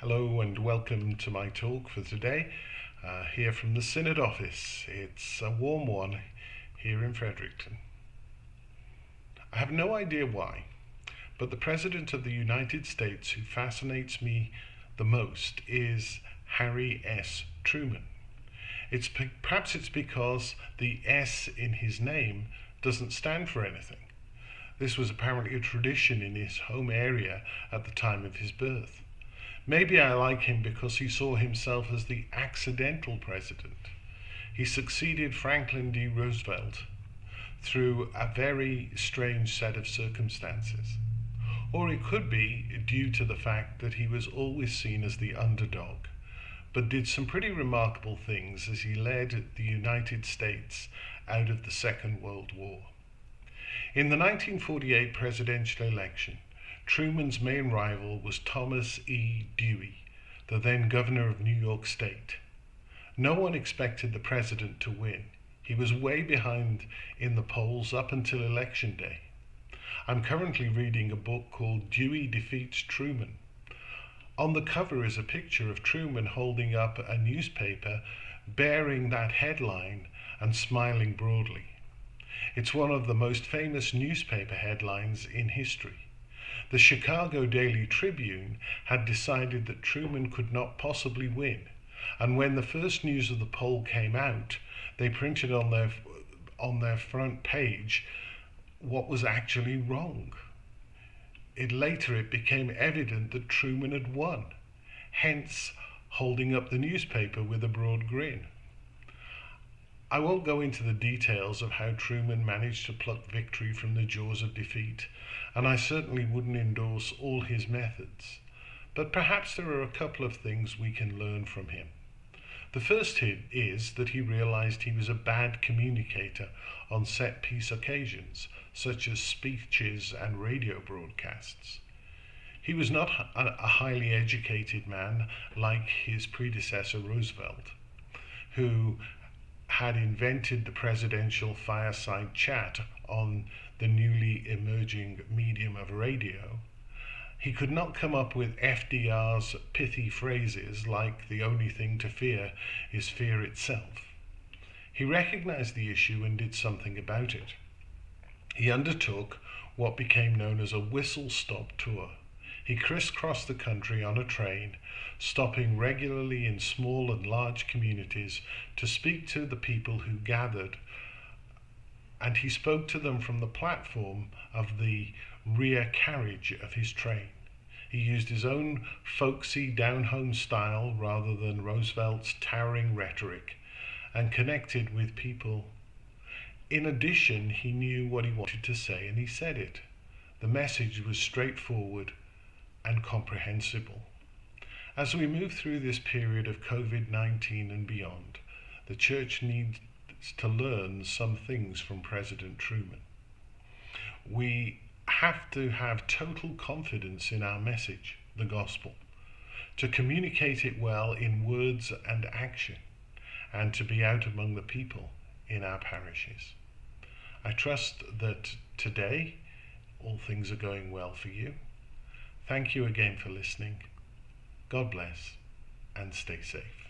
Hello and welcome to my talk for today, here from the Synod office. It's a warm one here in Fredericton. I have no idea why, but the President of the United States who fascinates me the most is Harry S. Truman. Perhaps it's because the S in his name doesn't stand for anything. This was apparently a tradition in his home area at the time of his birth. Maybe I like him because he saw himself as the accidental president. He succeeded Franklin D. Roosevelt through a very strange set of circumstances. Or it could be due to the fact that he was always seen as the underdog, but did some pretty remarkable things as he led the United States out of the Second World War. In the 1948 presidential election, Truman's main rival was Thomas E. Dewey, the then governor of New York State. No one expected the president to win. He was way behind in the polls up until election day. I'm currently reading a book called Dewey Defeats Truman. On the cover is a picture of Truman holding up a newspaper bearing that headline and smiling broadly. It's one of the most famous newspaper headlines in history. The Chicago Daily Tribune had decided that Truman could not possibly win, and when the first news of the poll came out, they printed on their front page what was actually wrong. Later it became evident that Truman had won, hence holding up the newspaper with a broad grin. I won't go into the details of how Truman managed to pluck victory from the jaws of defeat, and I certainly wouldn't endorse all his methods. But perhaps there are a couple of things we can learn from him. The first is that he realized he was a bad communicator on set-piece occasions, such as speeches and radio broadcasts. He was not a highly educated man like his predecessor Roosevelt, who had invented the presidential fireside chat on the newly emerging medium of radio. He could not come up with FDR's pithy phrases like the only thing to fear is fear itself. He recognized the issue and did something about it. He undertook what became known as a whistle-stop tour. He crisscrossed the country on a train, stopping regularly in small and large communities to speak to the people who gathered, and he spoke to them from the platform of the rear carriage of his train. He used his own folksy down-home style rather than Roosevelt's towering rhetoric, and connected with people. In addition, he knew what he wanted to say and he said it. The message was straightforward and comprehensible. As we move through this period of COVID-19 and beyond, the Church needs to learn some things from President Truman. We have to have total confidence in our message, the gospel, to communicate it well in words and action, and to be out among the people in our parishes. I trust that today all things are going well for you. Thank you again for listening. God bless and stay safe.